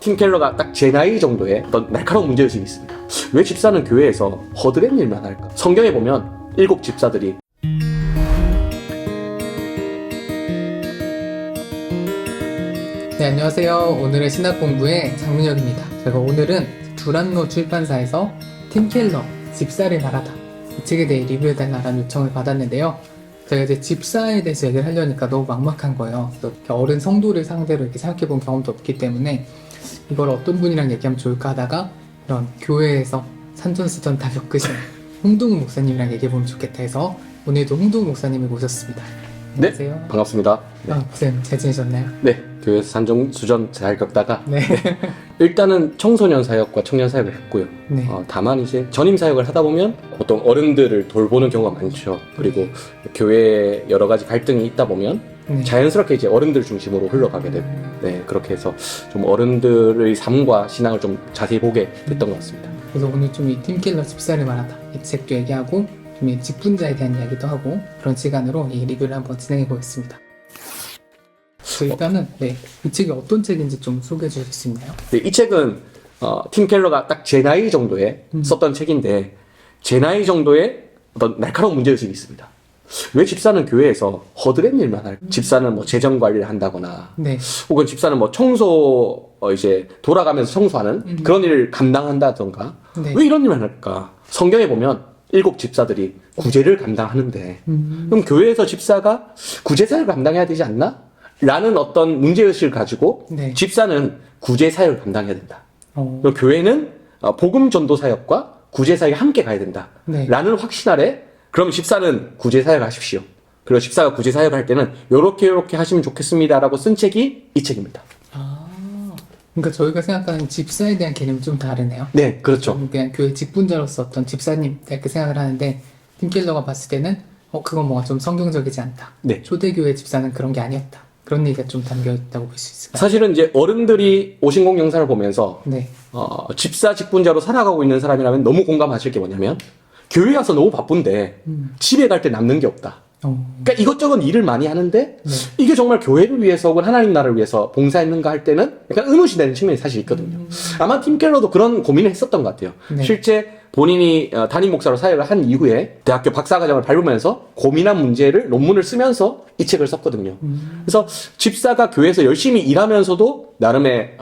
팀 켈러가 딱 제 나이 정도의 어떤 날카로운 문제의식이 있습니다. 왜 집사는 교회에서 허드렛 일만 할까? 성경에 보면 7 집사들이 네, 안녕하세요. 오늘의 신학공부의 장민혁입니다. 제가 오늘은 두란노 출판사에서 팀 켈러, 집사를 말하다 이 책에 대해 리뷰해달라는 요청을 받았는데요. 제가 이제 집사에 대해서 얘기를 하려니까 너무 막막한 거예요. 또 이렇게 어른 성도를 상대로 이렇게 생각해본 경험도 없기 때문에 이걸 어떤 분이랑 얘기하면 좋을까 하다가 이런 교회에서 산전수전 다 겪으신 홍동우 목사님이랑 얘기해보면 좋겠다 해서 오늘도 홍동우 목사님을 모셨습니다. 안녕하세요. 네, 반갑습니다. 네. 목사님 잘 지내셨나요? 네, 교회에서 산전수전 잘 겪다가 네. 일단은 청소년 사역과 청년 사역을 했고요. 네. 다만 이제 전임 사역을 하다 보면 보통 어른들을 돌보는 경우가 많죠. 그리고 교회에 여러 가지 갈등이 있다 보면 네. 자연스럽게 이제 어른들 중심으로 흘러가게 되고, 네, 그렇게 해서 좀 어른들의 삶과 신앙을 좀 자세히 보게 됐던 것 같습니다. 그래서 오늘 좀 이 팀킬러 집사를 말하다 이 책도 얘기하고 좀 이 직분자에 대한 이야기도 하고 그런 시간으로 이 리뷰를 한번 진행해 보겠습니다. 일단은 네, 이 책이 어떤 책인지 좀 소개해 주실 수 있나요? 네, 이 책은 팀 켈러가 딱 제 나이 정도에 썼던 책인데 제 나이 정도의 어떤 날카로운 문제의식이 있습니다. 왜 집사는 교회에서 허드렛 일만 할까? 집사는 뭐 재정 관리를 한다거나 네. 혹은 집사는 뭐 청소 이제 돌아가면서 청소하는 그런 일을 감당한다던가 네. 왜 이런 일만 할까? 성경에 보면 7 집사들이 구제를 감당하는데 그럼 교회에서 집사가 구제 사역을 감당해야 되지 않나? 라는 어떤 문제의식을 가지고 네. 집사는 구제 사역을 감당해야 된다. 그리고 교회는 복음 전도 사역과 구제 사역이 함께 가야 된다. 네. 라는 확신 아래 그럼 집사는 구제 사역을 하십시오. 그리고 집사가 구제 사역을 할 때는 요렇게 하시면 좋겠습니다라고 쓴 책이 이 책입니다. 그러니까 저희가 생각하는 집사에 대한 개념이 좀 다르네요. 네, 그렇죠. 그냥 교회 직분자로서 어떤 집사님 이렇게 생각을 하는데 팀킬러가 봤을 때는 그건 뭔가 좀 성경적이지 않다. 네. 초대교회 집사는 그런 게 아니었다. 그런 얘기가 좀 담겨있다고 볼 수 있을까요? 사실은 이제 어른들이 오신공 영상을 보면서 네. 집사 직분자로 살아가고 있는 사람이라면 너무 공감하실 게 뭐냐면 교회 가서 너무 바쁜데 집에 갈 때 남는 게 없다. 그러니까 이것저것 일을 많이 하는데 이게 정말 교회를 위해서 혹은 하나님 나라를 위해서 봉사했는가 할 때는 약간 의문이 되는 측면이 사실 있거든요. 아마 팀 켈러도 그런 고민을 했었던 것 같아요. 네. 실제 본인이 담임 목사로 사역을 한 이후에 대학교 박사과정을 밟으면서 고민한 문제를 논문을 쓰면서 이 책을 썼거든요. 그래서 집사가 교회에서 열심히 일하면서도 나름의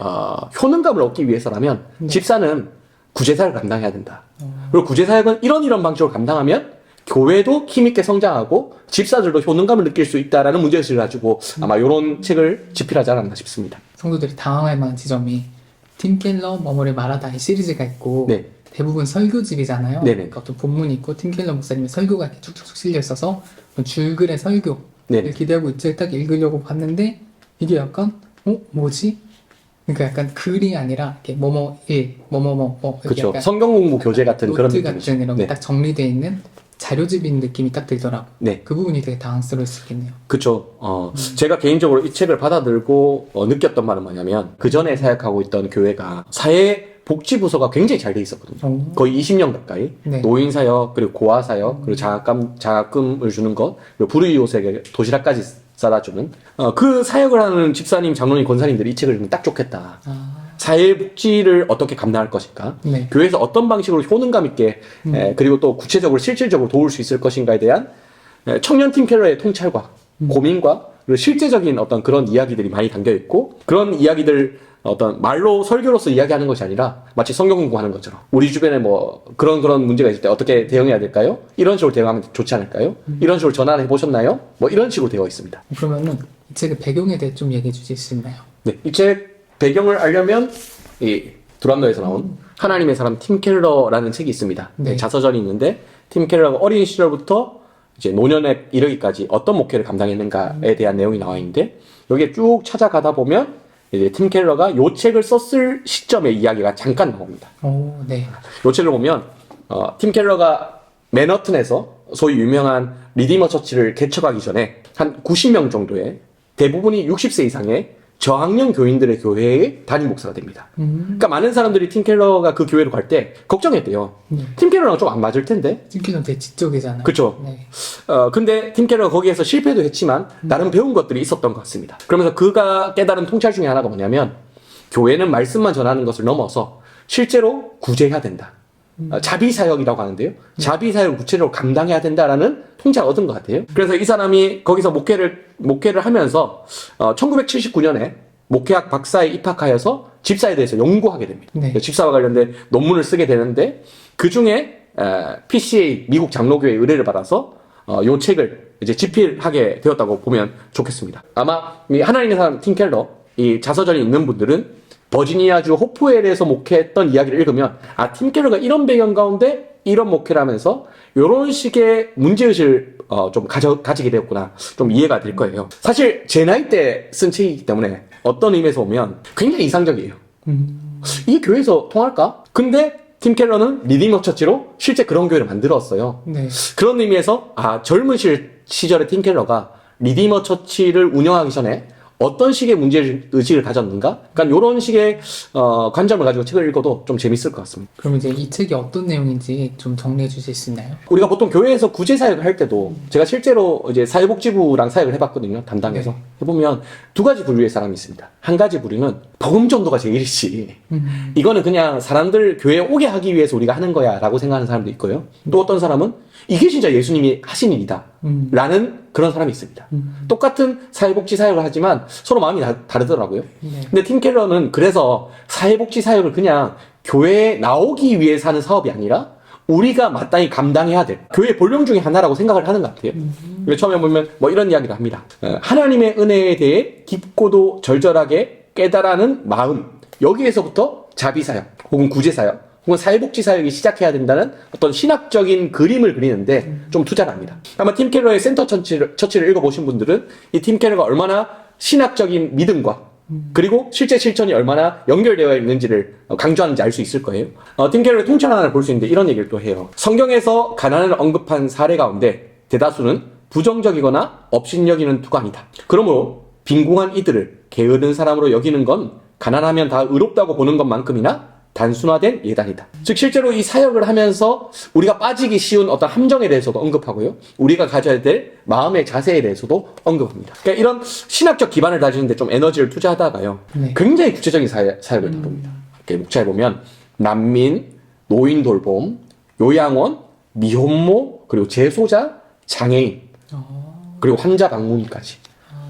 효능감을 얻기 위해서라면 집사는 구제사역을 감당해야 된다. 그리고 구제사역은 이런 방식으로 감당하면 교회도 힘있게 성장하고 집사들도 효능감을 느낄 수 있다라는 문제의식을 가지고 아마 이런 책을 집필하지 않았나 싶습니다. 성도들이 당황할 만한 지점이 팀켈러 뭐뭐를 말하다 이 시리즈가 있고 네. 대부분 설교집이잖아요. 네네. 그러니까 어떤 본문이 있고 팀켈러 목사님의 설교가 이렇게 쭉쭉쭉 실려 있어서 줄글의 설교를 네네. 기대하고 이 책을 딱 읽으려고 봤는데 이게 약간 뭐지? 그러니까 약간 글이 아니라 이렇게 뭐뭐 이렇게 그렇죠. 약간 성경 공부 교재 같은 그런 노트 느낌이죠. 같은 이런 게 네. 딱 정리되어 있는 자료집인 느낌이 딱 들더라고. 네. 그 부분이 되게 당황스러울 수 있겠네요. 그쵸. 제가 개인적으로 이 책을 받아들고 느꼈던 말은 뭐냐면 그 전에 사역하고 있던 교회가 사회복지부서가 굉장히 잘 돼 있었거든요. 거의 20년 가까이. 네. 노인사역, 그리고 고아사역, 그리고 장학금을 주는 것, 그리고 불우이웃에게 도시락까지 싸다주는 그 사역을 하는 집사님, 장로님, 권사님들이 이 책을 읽으면 딱 좋겠다. 사회복지를 어떻게 감당할 것인가, 네. 교회에서 어떤 방식으로 효능감 있게 그리고 또 구체적으로 실질적으로 도울 수 있을 것인가에 대한 청년 팀 켈러의 통찰과 고민과 그리고 실제적인 어떤 그런 이야기들이 많이 담겨 있고, 그런 이야기들 어떤 말로 설교로서 이야기하는 것이 아니라 마치 성경 공부하는 것처럼 우리 주변에 뭐 그런 문제가 있을 때 어떻게 대응해야 될까요? 이런 식으로 대응하면 좋지 않을까요? 이런 식으로 전환해 보셨나요? 뭐 이런 식으로 되어 있습니다. 그러면은 이 책의 배경에 대해 좀 얘기해 주실 수 있나요? 네, 이 책 배경을 알려면 이 두란노에서 나온 하나님의 사람 팀 켈러라는 책이 있습니다. 네. 자서전이 있는데 팀 켈러가 어린 시절부터 이제 노년에 이르기까지 어떤 목회를 감당했는가에 대한 내용이 나와 있는데, 여기에 쭉 찾아가다 보면 이제 팀 켈러가 요 책을 썼을 시점의 이야기가 잠깐 나옵니다. 네. 요 책을 보면 팀 켈러가 맨하튼에서 소위 유명한 리디머 처치를 개척하기 전에 한 90명 정도의 대부분이 60세 이상의 저학년 교인들의 교회의 담임 목사가 됩니다. 그러니까 많은 사람들이 팀 켈러가 그 교회로 갈 때 걱정했대요. 팀 켈러랑 좀 안 맞을 텐데. 팀킬러는 되게 지적이잖아요. 그쵸. 네. 근데 팀 켈러가 거기에서 실패도 했지만 나름 배운 것들이 있었던 것 같습니다. 그러면서 그가 깨달은 통찰 중에 하나가 뭐냐면 교회는 말씀만 전하는 것을 넘어서 실제로 구제해야 된다. 자비사역이라고 하는데요. 자비사역을 구체적으로 감당해야 된다라는 통찰을 얻은 것 같아요. 그래서 이 사람이 거기서 목회를 하면서 1979년에 목회학 박사에 입학하여서 집사에 대해서 연구하게 됩니다. 네. 집사와 관련된 논문을 쓰게 되는데 그 중에 PCA 미국 장로교회 의뢰를 받아서 요 책을 이제 집필하게 되었다고 보면 좋겠습니다. 아마 이 하나님의 사람 팀 켈러 이 자서전이 있는 분들은 버지니아주 호프웰에서 목회했던 이야기를 읽으면 팀 켈러가 이런 배경 가운데 이런 목회를 하면서 이런 식의 문제의식을 좀 가지게 되었구나 좀 이해가 될 거예요. 사실 제 나이 때 쓴 책이기 때문에 어떤 의미에서 보면 굉장히 이상적이에요. 이 교회에서 통할까? 근데 팀 켈러는 리디머 처치로 실제 그런 교회를 만들었어요. 네. 그런 의미에서 젊은 시절의 팀 켈러가 리디머 처치를 운영하기 전에 어떤 식의 문제의식을 가졌는가? 그러니까 이런 식의 관점을 가지고 책을 읽어도 좀 재밌을 것 같습니다. 그럼 이제 이 책이 어떤 내용인지 좀 정리해 주실 수 있나요? 우리가 보통 교회에서 구제 사역을 할 때도 제가 실제로 이제 사회복지부랑 사역을 해봤거든요. 담당해서. 해보면 두 가지 부류의 사람이 있습니다. 한 가지 부류는 복음 전도가 제일이지. 이거는 그냥 사람들 교회에 오게 하기 위해서 우리가 하는 거야 라고 생각하는 사람도 있고요. 또 어떤 사람은 이게 진짜 예수님이 하신 일이다 라는 그런 사람이 있습니다. 똑같은 사회복지 사역을 하지만 서로 마음이 다르더라고요. 네. 근데 팀 켈러는 그래서 사회복지 사역을 그냥 교회에 나오기 위해서 하는 사업이 아니라 우리가 마땅히 감당해야 될 교회의 본령 중에 하나라고 생각을 하는 것 같아요. 처음에 보면 뭐 이런 이야기를 합니다. 하나님의 은혜에 대해 깊고도 절절하게 깨달아는 마음, 여기에서부터 자비사역 혹은 구제사역 혹은 사회복지사역이 시작해야 된다는 어떤 신학적인 그림을 그리는데 좀 투자를 합니다. 아마 팀 켈러의 센터 처치를 읽어보신 분들은 이 팀 켈러가 얼마나 신학적인 믿음과 그리고 실제 실천이 얼마나 연결되어 있는지를 강조하는지 알 수 있을 거예요. 팀 켈러의 통찰 하나를 볼 수 있는데 이런 얘기를 또 해요. 성경에서 가난을 언급한 사례 가운데 대다수는 부정적이거나 업신여기는 투가 아니다. 그러므로 빈궁한 이들을 게으른 사람으로 여기는 건 가난하면 다 의롭다고 보는 것만큼이나 단순화된 예단이다. 즉 실제로 이 사역을 하면서 우리가 빠지기 쉬운 어떤 함정에 대해서도 언급하고요. 우리가 가져야 될 마음의 자세에 대해서도 언급합니다. 그러니까 이런 신학적 기반을 다지는데 좀 에너지를 투자하다가요. 네. 굉장히 구체적인 사역을 다룹니다. 이렇게 목차에 보면 난민, 노인 돌봄, 요양원, 미혼모, 그리고 재소자, 장애인, 그리고 환자 방문까지.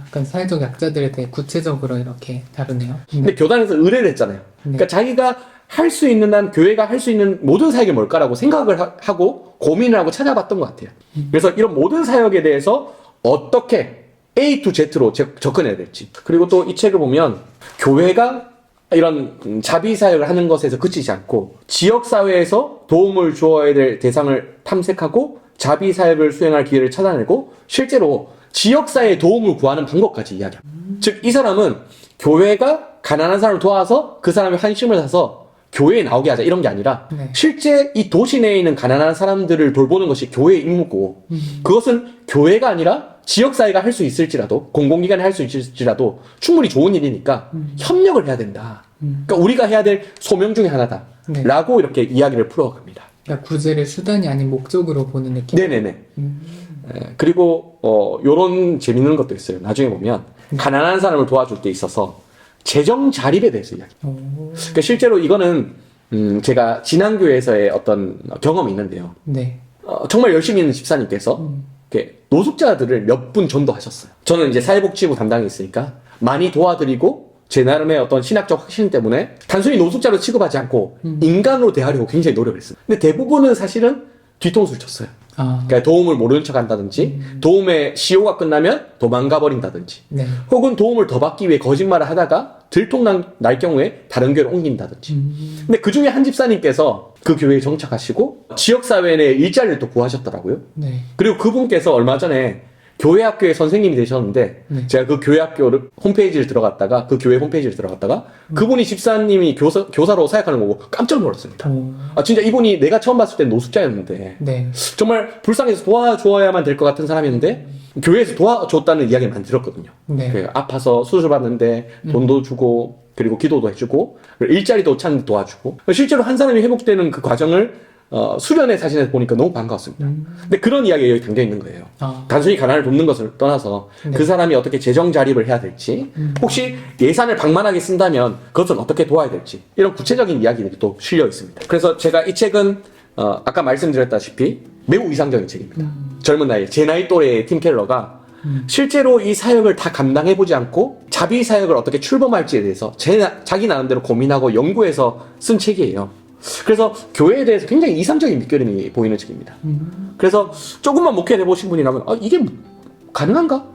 약간 사회적 약자들에 대해 구체적으로 이렇게 다루네요. 근데 교단에서 의뢰를 했잖아요. 그러니까 자기가 할 수 있는 교회가 할 수 있는 모든 사역이 뭘까라고 생각을 하고 고민을 하고 찾아봤던 것 같아요. 그래서 이런 모든 사역에 대해서 어떻게 A to Z로 접근해야 될지. 그리고 또 이 책을 보면 교회가 이런 자비 사역을 하는 것에서 그치지 않고 지역사회에서 도움을 주어야 될 대상을 탐색하고 자비 사역을 수행할 기회를 찾아내고 실제로 지역사회에 도움을 구하는 방법까지 이야기합니다. 즉 이 사람은 교회가 가난한 사람을 도와서 그 사람의 환심을 사서 교회에 나오게 하자 이런 게 아니라 실제 이 도시 내에 있는 가난한 사람들을 돌보는 것이 교회의 임무고 그것은 교회가 아니라 지역사회가 할 수 있을지라도 공공기관이 할 수 있을지라도 충분히 좋은 일이니까 협력을 해야 된다. 그러니까 우리가 해야 될 소명 중에 하나다. 라고 이렇게 이야기를 풀어갑니다. 그러니까 구제를 수단이 아닌 목적으로 보는 느낌. 네네네. 그리고 요런 재밌는 것도 있어요. 나중에 보면 가난한 사람을 도와줄 때 있어서 재정 자립에 대해서 이야기해요. 그러니까 실제로 이거는 제가 진앙교회에서의 어떤 경험이 있는데요. 네. 정말 열심히 있는 집사님께서 이렇게 노숙자들을 몇 분 전도하셨어요. 저는 이제 사회복지부 담당이 있으니까 많이 도와드리고 제 나름의 어떤 신학적 확신 때문에 단순히 노숙자로 취급하지 않고 인간으로 대하려고 굉장히 노력을 했어요. 근데 대부분은 사실은 뒤통수를 쳤어요. 그러니까 도움을 모르는 척 한다든지 도움의 시효가 끝나면 도망가 버린다든지 혹은 도움을 더 받기 위해 거짓말을 하다가 들통날 경우에 다른 교회로 옮긴다든지. 근데 그 중에 한 집사님께서 그 교회에 정착하시고 지역사회 내 일자리를 또 구하셨더라고요. 그리고 그분께서 얼마 전에 교회 학교의 선생님이 되셨는데 제가 그 교회 학교를 홈페이지를 들어갔다가 그 교회 홈페이지를 들어갔다가 그분이 집사님이 교사로 사역하는 거고 깜짝 놀랐습니다. 진짜 이분이 내가 처음 봤을 때 노숙자였는데 정말 불쌍해서 도와주어야만 될 것 같은 사람이었는데 교회에서 도와줬다는 이야기를 들었거든요. 아파서 수술받는데 돈도 주고 그리고 기도도 해주고 일자리도 찾는 데 도와주고 실제로 한 사람이 회복되는 그 과정을 수련회 사진에서 보니까 너무 반가웠습니다. 근데 그런 이야기가 여기 담겨 있는 거예요. 단순히 가난을 돕는 것을 떠나서 네. 그 사람이 어떻게 재정 자립을 해야 될지, 혹시 예산을 방만하게 쓴다면 그것은 어떻게 도와야 될지, 이런 구체적인 이야기들이 또 실려 있습니다. 그래서 제가 이 책은 아까 말씀드렸다시피 매우 이상적인 책입니다. 젊은 나이, 제 나이 또래의 팀 켈러가 실제로 이 사역을 다 감당해보지 않고 자비 사역을 어떻게 출범할지에 대해서 자기 나름대로 고민하고 연구해서 쓴 책이에요. 그래서 교회에 대해서 굉장히 이상적인 밑그림이 보이는 책입니다. 그래서 조금만 목회해보신 분이라면 이게 가능한가?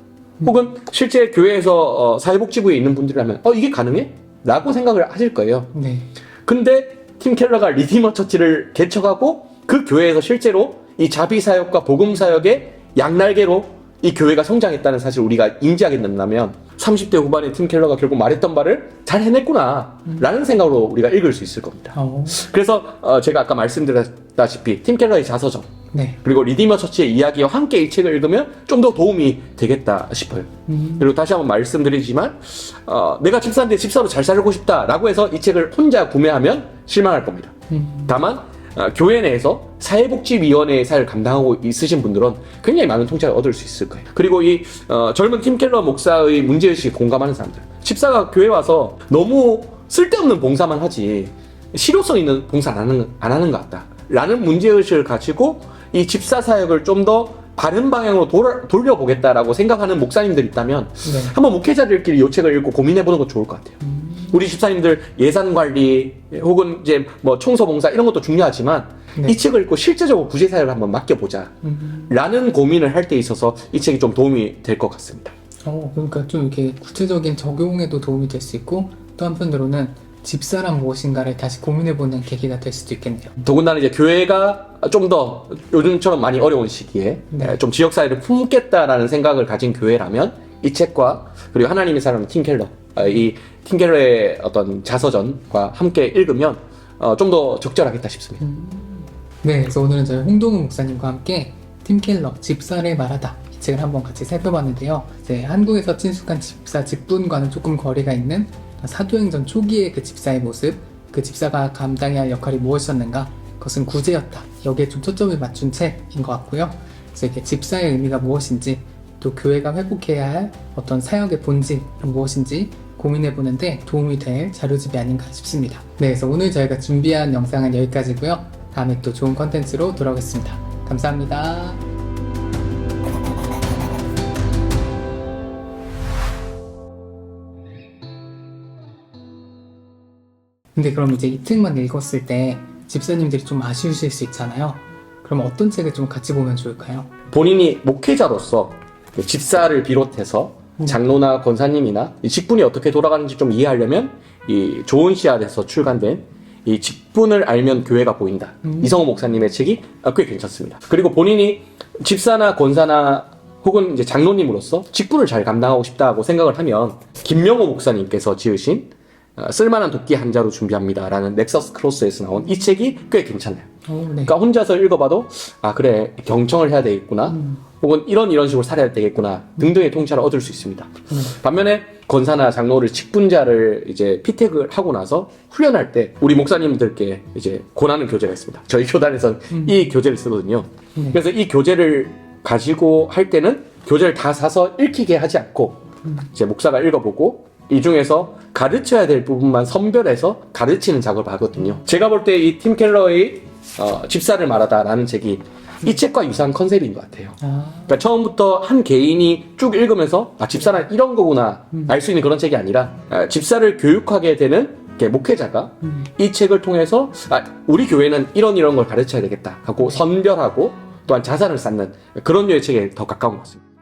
혹은 실제 교회에서 사회복지부에 있는 분들이라면 이게 가능해? 라고 생각을 하실 거예요. 네. 근데 팀 켈러가 리디머 처치를 개척하고 그 교회에서 실제로 이 자비 사역과 복음 사역의 양날개로 이 교회가 성장했다는 사실을 우리가 인지하게 된다면 30대 후반의 팀 켈러가 결국 말했던 바를 잘 해냈구나 라는 생각으로 우리가 읽을 수 있을 겁니다. 그래서 제가 아까 말씀드렸다시피 팀 켈러의 자서전, 네. 그리고 리디머 처치의 이야기와 함께 이 책을 읽으면 좀 더 도움이 되겠다 싶어요. 그리고 다시 한번 말씀드리지만 내가 집사인데 집사로 잘 살고 싶다 라고 해서 이 책을 혼자 구매하면 실망할 겁니다. 다만 교회 내에서 사회복지위원회의 사회를 감당하고 있으신 분들은 굉장히 많은 통찰을 얻을 수 있을 거예요. 그리고 이 젊은 팀 켈러 목사의 문제의식에 공감하는 사람들, 집사가 교회 와서 너무 쓸데없는 봉사만 하지 실효성 있는 봉사 안 하는 것 같다 라는 문제의식을 가지고 이 집사 사역을 좀 더 바른 방향으로 돌려보겠다라고 생각하는 목사님들 있다면 네. 한번 목회자들끼리 이 책을 읽고 고민해보는 것도 좋을 것 같아요. 우리 집사님들 예산 관리 혹은 이제 뭐 청소 봉사 이런 것도 중요하지만 네. 이 책을 읽고 실제적으로 구제 사역을 한번 맡겨보자 라는 고민을 할 때 있어서 이 책이 좀 도움이 될 것 같습니다. 그러니까 좀 이렇게 구체적인 적용에도 도움이 될 수 있고 또 한편으로는 집사란 무엇인가를 다시 고민해보는 계기가 될 수도 있겠네요. 더군다나 이제 교회가 좀 더 요즘처럼 많이 어려운 시기에 네. 좀 지역사회를 품겠다라는 생각을 가진 교회라면 이 책과 그리고 하나님의 사람 팀 켈러, 이 팀 켈러의 어떤 자서전과 함께 읽으면 좀 더 적절하겠다 싶습니다. 네, 그래서 오늘은 저희 홍동훈 목사님과 함께 팀 켈러 집사를 말하다 이 책을 한번 같이 살펴봤는데요. 이제 한국에서 친숙한 집사 직분과는 조금 거리가 있는 사도행전 초기의 그 집사의 모습, 그 집사가 감당해야 할 역할이 무엇이었는가, 그것은 구제였다. 여기에 좀 초점을 맞춘 책인 것 같고요. 그래서 이게 집사의 의미가 무엇인지, 또 교회가 회복해야 할 어떤 사역의 본질은 무엇인지 고민해보는데 도움이 될 자료집이 아닌가 싶습니다. 네, 그래서 오늘 저희가 준비한 영상은 여기까지고요. 다음에 또 좋은 컨텐츠로 돌아오겠습니다. 감사합니다. 근데 그럼 이제 이 책만 읽었을 때 집사님들이 좀 아쉬우실 수 있잖아요. 그럼 어떤 책을 좀 같이 보면 좋을까요? 본인이 목회자로서 집사를 비롯해서 장로나 권사님이나 이 직분이 어떻게 돌아가는지 좀 이해하려면 이 좋은 씨앗에서 출간된 이 직분을 알면 교회가 보인다. 이성호 목사님의 책이 꽤 괜찮습니다. 그리고 본인이 집사나 권사나 혹은 이제 장로님으로서 직분을 잘 감당하고 싶다고 생각을 하면 김명호 목사님께서 지으신 쓸만한 도끼 한 자루 준비합니다 라는 넥서스 크로스에서 나온 이 책이 꽤 괜찮아요. 네. 그러니까 혼자서 읽어봐도 그래 경청을 해야 되겠구나 혹은 이런 식으로 살아야 되겠구나 등등의 통찰을 얻을 수 있습니다. 반면에 권사나 장로를 직분자를 이제 피택을 하고 나서 훈련할 때 우리 목사님들께 이제 권하는 교재가 있습니다. 저희 교단에서 이 교재를 쓰거든요. 그래서 이 교재를 가지고 할 때는 교재를 다 사서 읽히게 하지 않고 이제 목사가 읽어보고 이 중에서 가르쳐야 될 부분만 선별해서 가르치는 작업을 하거든요. 제가 볼 때 이 팀 켈러의 집사를 말하다라는 책이 이 책과 유사한 컨셉인 것 같아요. 그러니까 처음부터 한 개인이 쭉 읽으면서 집사란 이런 거구나 알 수 있는 그런 책이 아니라 집사를 교육하게 되는 목회자가 이 책을 통해서 우리 교회는 이런 걸 가르쳐야 되겠다 하고 선별하고 또한 자산을 쌓는 그런 류의 책에 더 가까운 것 같습니다.